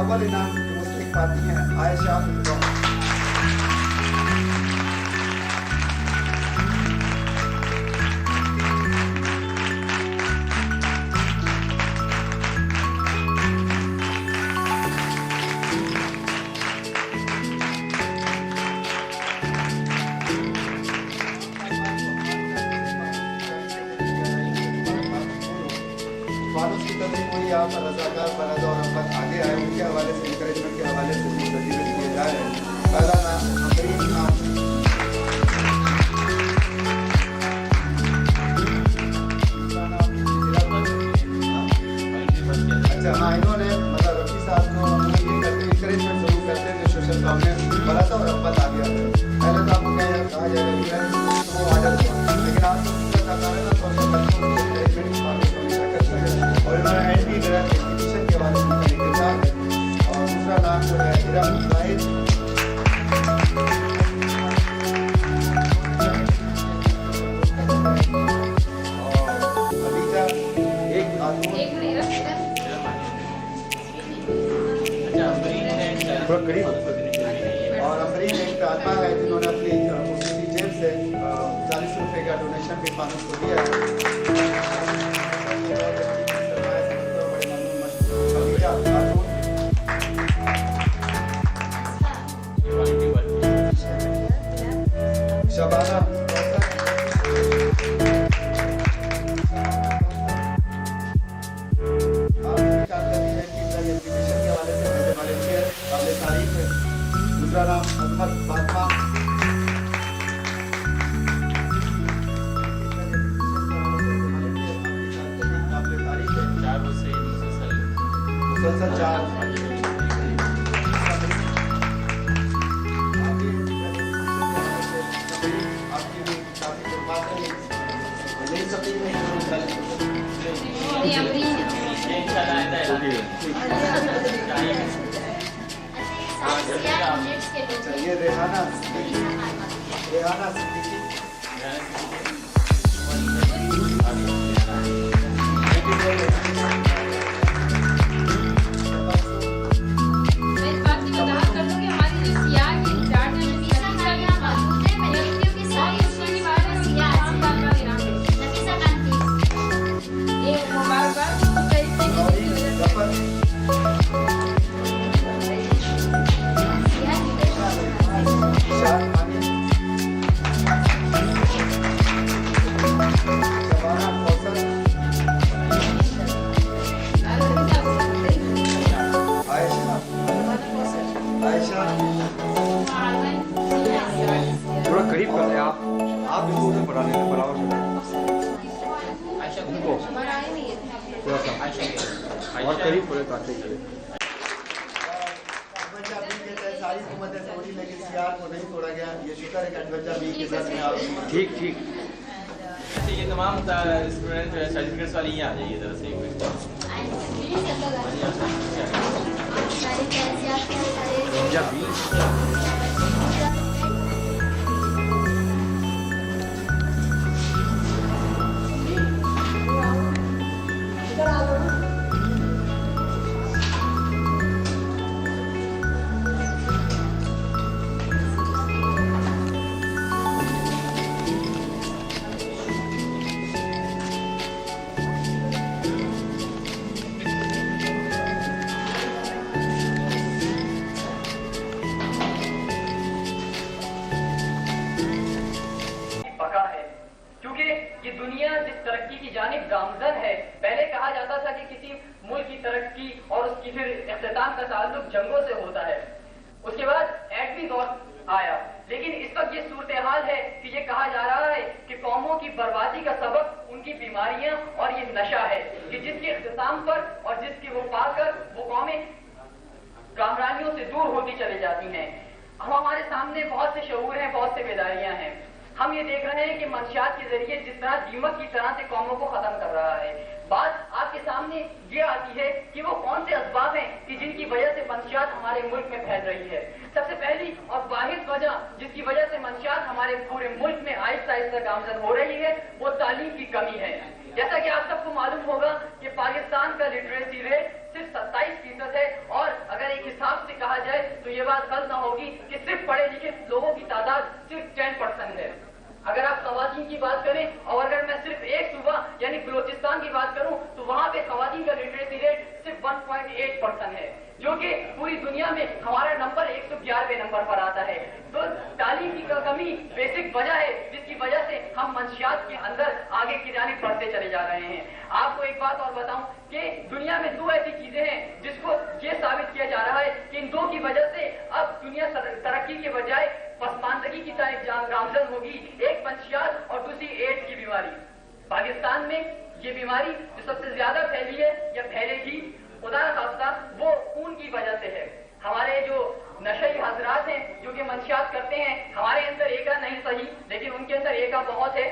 अव्वल इनाम की मुस्तहिक पाती हैं आयशा फिल्म। फारूक की तस्वीर हुई यहाँ पर रजाकार फराज और अहमद आगे आए, उनके हवाले से इंकरेजमेंट के हवाले से भी तस्वीरें किए जा रहे हैं। पहला नाम अमरीन नाम, अच्छा हाँ, इन्होंने मतलब रफी साहब को इंकरेजमेंट जरूर करते हैं सोशल काम में। फराज और अहमद आगे आते हैं। पहले तो आपको कहा जाएगा वो ऑर्डर हुआ, लेकिन आज और इन्होंने एंटी ड्रग एग्जीबिशन के बारे में लिखा है। और दूसरा नाम जो है इरम जाहिद, और खदीजा एक थोड़ा करीब, और अमरीन एक आत्मा है जिन्होंने अपनी मुस्लिम जेब से 40 रुपये का डोनेशन भी फानूस को दिया है। शबाना दूसरा नाम अहमद फातिमा, मुसलसल 4 ये रेहाना सिद्दीकी, थोड़ा करीब कर लें आप भी मुझे बढ़ाने के बराबर उनको थोड़ा सा और करीब थोड़े काटने के लिए। सारी हुकूमतें थोड़ी, लेकिन सियार को नहीं छोड़ा गया। ये शुक्र है कि अडवंजा भी के साथ में आप ठीक ये तमाम स्टूडेंट जो है सर्टिफिकेट्स वाली यहाँ आ जाइए जरा से गामजन है। पहले कहा जाता था कि किसी मुल्क की तरक्की और उसकी फिर इख्तिताम का ताल्लुक जंगों से होता है। उसके बाद एटमी दौर आया, लेकिन इस वक्त ये सूरत हाल है कि ये कहा जा रहा है कि कौमों की बर्बादी का सबब उनकी बीमारियां और ये नशा है कि जिसके इख्तिताम पर और जिसकी वो पाकर वो कौमें कामरानियों से दूर होती चली जाती हैं। हमारे सामने बहुत से शऊर हैं, बहुत से बेदारियां हैं। हम ये देख रहे हैं कि मंशियात के जरिए जिस तरह दीमक की तरह से कौमों को खत्म कर रहा है। बात आपके सामने ये आती है कि वो कौन से असबाब हैं कि जिनकी वजह से मंशियात हमारे मुल्क में फैल रही है। सबसे पहली और वाहिद वजह जिसकी वजह से मंशियात हमारे पूरे मुल्क में आहिस्ता आहिस्ता गामजन हो रही है वो तालीम की कमी है। जैसा कि आप सबको मालूम होगा कि पाकिस्तान का लिटरेसी रेट सिर्फ 27% है और अगर एक ये बात हल ना होगी कि सिर्फ पढ़े लिखे लोगों की तादाद सिर्फ 10% है। अगर आप खवातीन की बात करें और अगर मैं सिर्फ एक सूबा यानी बलोचिस्तान की बात करूं तो वहां पे खवातीन का लिटरेसी रेट सिर्फ 1.8% है, जो कि पूरी दुनिया में हमारा नंबर 111वें नंबर पर आता है। तो तालीम की कमी बेसिक वजह है जिसकी वजह से हम मंशियात के अंदर आगे की जानिब बढ़ते चले जा रहे हैं। आपको एक बात और बताऊं कि दुनिया में दो ऐसी चीजें हैं जिसको ये साबित किया जा रहा है कि इन दो की वजह से अब दुनिया तरक्की के बजाय पसमानदगी की तरफ गामजन होगी। एक मंशियात और दूसरी एड्स की बीमारी। पाकिस्तान में ये बीमारी जो सबसे ज्यादा फैली है या फैलेगी खुदा न खास्ता वो खून की वजह से है। हमारे जो नशई हजरात हैं जो कि मंशियात करते हैं, हमारे अंदर एका नहीं सही लेकिन उनके अंदर एका बहुत है,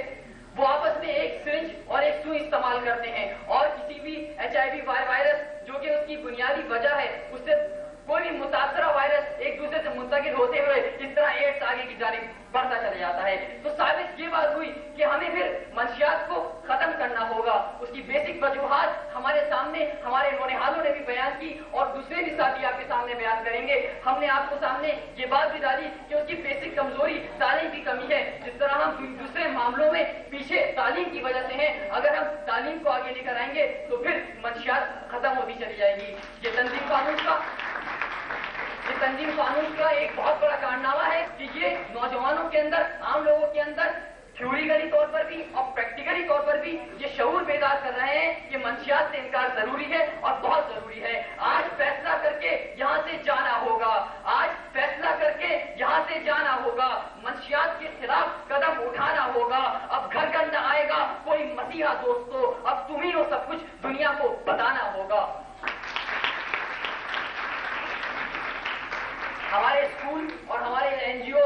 वो आपस में एक सिरिंज और एक सुई इस्तेमाल करते हैं और किसी भी HIV वायरस जो कि उसकी बुनियादी वजह है उससे कोई भी मुतासरा वायरस एक दूसरे से मुंतकिल होते हुए इस तरह एड्स आगे की जानिब बढ़ता चला जाता है। तो साबित ये बात हुई कि हमें फिर मंशियात को खत्म करना होगा। उसकी बेसिक वजूहात हमारे सामने हमारे नौनिहालों ने भी बयान की और दूसरे भी साथी आपके सामने बयान करेंगे। हमने आपको सामने ये बात भी डाली कि उसकी बेसिक कमजोरी तालीम की कमी है। जिस तरह हम दूसरे मामलों में पीछे तालीम की वजह से हैं, अगर हम तालीम को आगे लेकर आएंगे तो फिर मंशियात खत्म होती चली जाएगी। ये तंजीम कानून का एक बहुत बड़ा कारनामा है कि ये नौजवानों के अंदर, आम लोगों के अंदर थ्योरिकली तौर पर भी और प्रैक्टिकली तौर पर भी ये शऊर बेदार कर रहे हैं कि मंशियात से इनकार जरूरी है और बहुत जरूरी है। आज फैसला करके यहाँ से जाना होगा, आज फैसला करके यहाँ से जाना होगा, मंशियात के खिलाफ कदम उठाना होगा। अब घर घर न आएगा कोई मसीहा दोस्तों, अब तुम्ही वो सब कुछ दुनिया को बताना होगा। हमारे स्कूल और हमारे NGO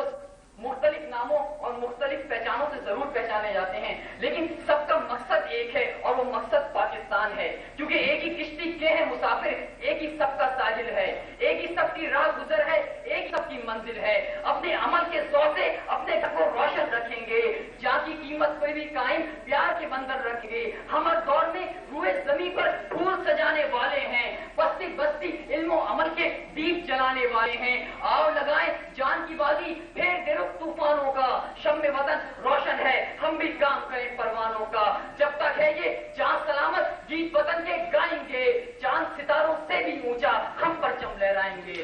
मुख्तलिफ नामों और मुख्तलिफ पहचानों से जरूर पहचाने जाते हैं, लेकिन सबका मकसद एक है और वो मकसद पाकिस्तान है। क्योंकि एक ही किश्ती के हैं मुसाफिर, एक ही सबका साहिल है, एक ही सबकी राह गुजर है, एक ही सबकी मंजिल है। अपने अमल के ज़ौक़ से अपने घर को रोशन रखेंगे, जहाँ की कीमत कोई भी कायम प्यार के बंदर रखेंगे। हम हर दौर में रूए ज़मीन पर फूल सजाने वाले हैं, बस्ती बस्ती इल्म और अमल के दीप जलाने वाले हैं। आओ लगाएं जान की बाजी, फेर दे तूफानों का, शम्मे वतन रोशन है, हम भी काम करें परवानों का। जब तक है ये जान सलामत गीत वतन के गाएंगे, चांद सितारों से भी ऊंचा हम परचम लहराएंगे।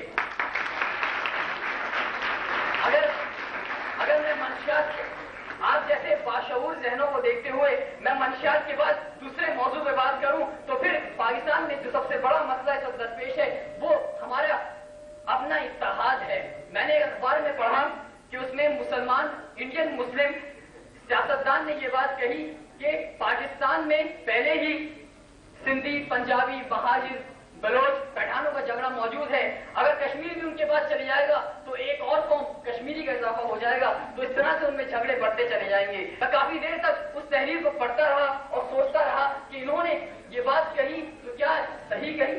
अगर मैं मंशियात आप जैसे बाशऊर जहनों को देखते हुए मैं मंशियात के बाद दूसरे मौजू पे बात करूं तो फिर पाकिस्तान में जो सबसे बड़ा मसला इस वक्त दरपेश है वो हमारा अपना इत्तेहाद है। मैंने एक अखबार में पढ़ा कि उसमें मुसलमान इंडियन मुस्लिम सियासतदान ने ये बात कही कि पाकिस्तान में पहले ही सिंधी, पंजाबी, महाजिर, बलोच, पठानों का झगड़ा मौजूद है। अगर कश्मीर भी उनके पास चले जाएगा तो एक और कौम कश्मीरी का इजाफा हो जाएगा, तो इस तरह से उनमें झगड़े बढ़ते चले जाएंगे। मैं काफी देर तक उस तहरीर को पढ़ता रहा और सोचता रहा कि इन्होंने ये बात कही तो क्या सही कही,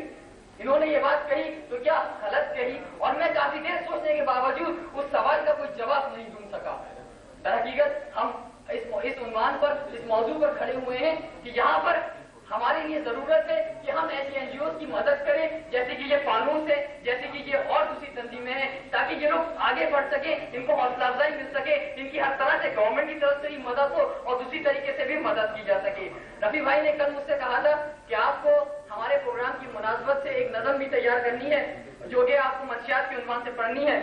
इन्होंने ये बात कही तो क्या गलत कही, और मैं काफी देर सोचने के बावजूद उस सवाल का कोई जवाब नहीं ढूंढ सका। दरहकीकत हम इस उन्वान पर, इस मौजू पर खड़े हुए हैं कि यहाँ पर हमारे लिए जरूरत है कि हम ऐसी NGOs की मदद करें जैसे कि ये फानूस है, जैसे कि ये और दूसरी तंजीमें हैं, ताकि ये लोग आगे बढ़ सके, इनको हौसला अफजाई मिल सके, इनकी हर तरह से गवर्नमेंट की तरफ से भी मदद हो और दूसरी तरीके से भी मदद की जा सके। रफी भाई ने कल मुझसे कहा था कि आपको हमारे प्रोग्राम की मुनासबत से एक नज़म भी तैयार करनी है जो कि आपको मंशियात के उन्वान से पढ़नी है,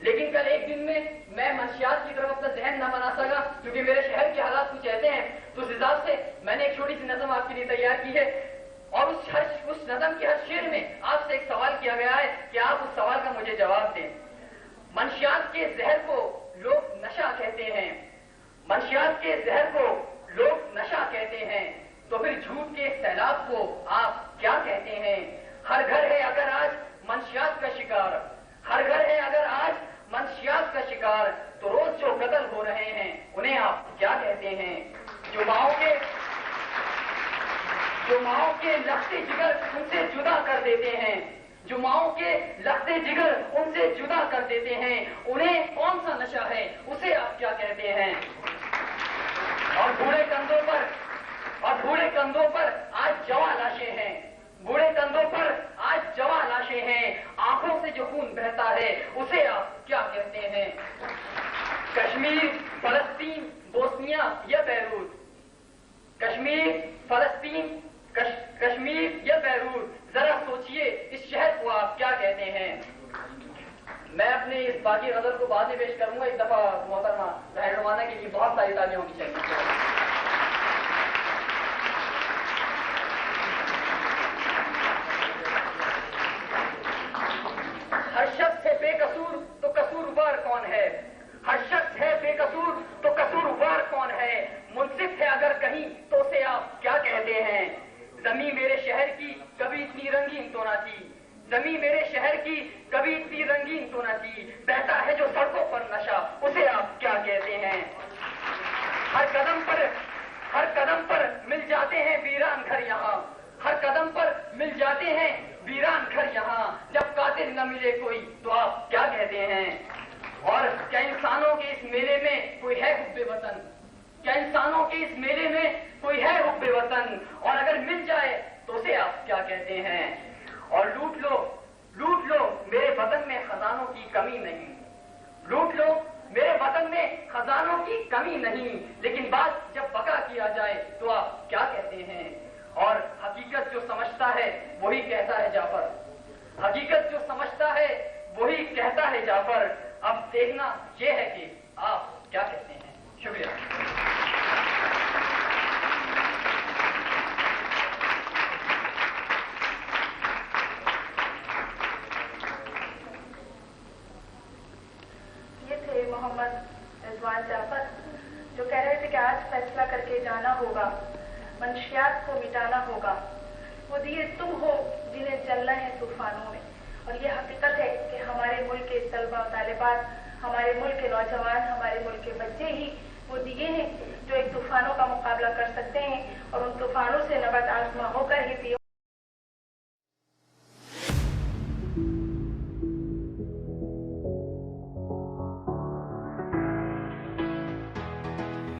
लेकिन कल एक दिन में मैं मंशियात की तरफ अपना जहन न बना सका क्योंकि मेरे शहर के हालात कुछ ऐसे हैं। तो उस हिसाब से मैंने एक छोटी सी नज़म आपके लिए तैयार की है और उस नज़म के हर शेर में आपसे एक सवाल किया गया है कि आप उस सवाल का मुझे जवाब दें। मंशियात के जहर को लोग नशा कहते हैं, मंशियात के जहर को लोग नशा कहते हैं, तो फिर झूठ के सैलाब को आप क्या कहते हैं? हर घर है अगर आज मंशियात का शिकार, हर घर है अगर आज मंशियात का शिकार, तो रोज जो कत्ल हो रहे हैं उन्हें आप क्या कहते हैं? जो माओ के लखते जिगर उनसे जुदा कर देते हैं, जो माओ के लखते जिगर उनसे जुदा कर देते हैं, उन्हें कौन सा नशा है उसे आप क्या कहते हैं? और बूढ़े कंधों पर आज जवां लाशें हैं, बूढ़े कंधों पर आज जवां लाशें हैं, आंखों से जो खून बहता है उसे आप क्या कहते हैं? कश्मीर, फलस्तीन, बोस्निया या बैरूत? कश्मीर, फलस्तीन, कश्मीर या बैरूत? जरा सोचिए, इस शहर को आप क्या कहते हैं? मैं अपने इस बाकी गजल को बाद में पेश करूंगा। एक दफा मोहतरमा रहनुमाना के लिए बहुत सारी तालियां होनी चाहिए। हर शख्स है बेकसूर तो कसूरवार कौन है? हर शख्स है बेकसूर तो कसूरवार कौन है? मुनसिफ है अगर कहीं तो उसे आप क्या कहते हैं? जमीन मेरे शहर की कभी इतनी रंगीन तो ना थी, जमीन मेरे शहर की कभी इतनी रंगीन तो ना थी। बहता है जो सड़कों पर नशा, उसे आप क्या कहते हैं? हर कदम पर मिल जाते हैं वीरान घर यहाँ, हर कदम पर मिल जाते हैं वीरान घर यहाँ। जब कातिल न मिले कोई तो आप क्या कहते हैं? और क्या इंसानों के इस मेले में कोई है हुब्बे वतन? क्या इंसानों के इस मेले में कोई है हुब्बे वतन? और अगर मिल जाए तो उसे आप क्या कहते हैं? और लूट लो मेरे वतन में खजानों की कमी नहीं, लूट लो मेरे वतन में खजानों की कमी नहीं, लेकिन बात जब बका किया जाए तो आप क्या कहते हैं? और हकीकत जो समझता है वही कहता है जाफर, हकीकत जो समझता है वही कहता है जाफर। अब देखना यह है कि आप क्या कहते हैं। शुक्रिया। मोहम्मद रिजवान जाफर जो कह रहे थे कि आज फैसला करके जाना होगा, मंशियात को मिटाना होगा। वो दिए तुम हो जिन्हें जलना है तूफानों में। और ये हकीकत है कि हमारे मुल्क के तलबा तालिबात, हमारे मुल्क के नौजवान, हमारे मुल्क के बच्चे ही वो दिए हैं जो एक तूफानों का मुकाबला कर सकते हैं और उन तूफानों से नबत आजमा होकर ही